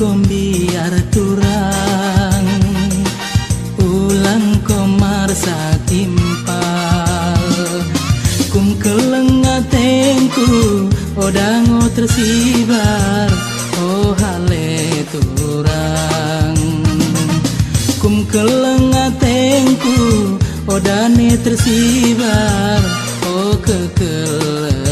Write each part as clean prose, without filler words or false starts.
kom biar turang ulang komar satimpal kum kelengatengku odango tersibar oh hale turang kum kelengatengku odane tersibar oh kekelengan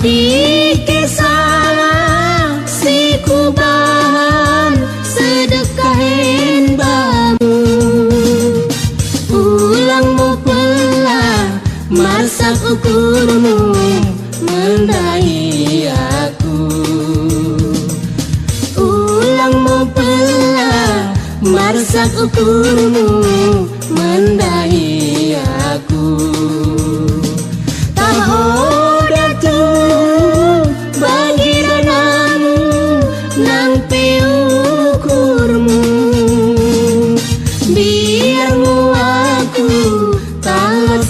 di kesalahan si kubahan sedekahin bamu ulang mau pelah marsak ukurmu mendai aku ulang mau pelah marsak ukurmu mendai aku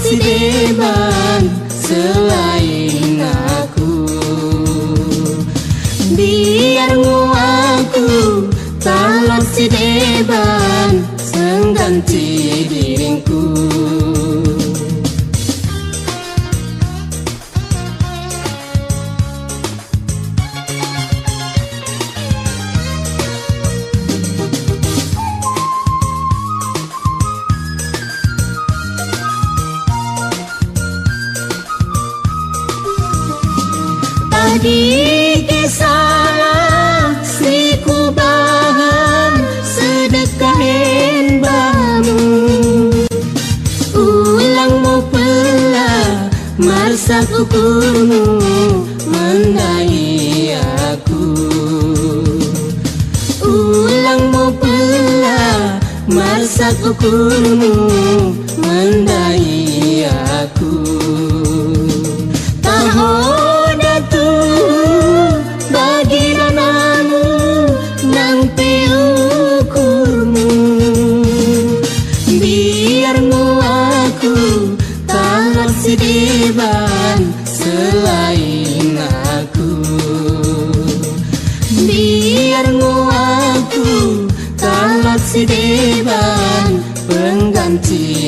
si deban selain aku biar aku talat si deban sengganti diriku di kesalah si kubahan sedekahin bamu ulang mau pelah marsak ukurmu mendai aku ulang mau pelah marsak ukurmu mendai aku si deban selain aku biar aku talat si deban pengganti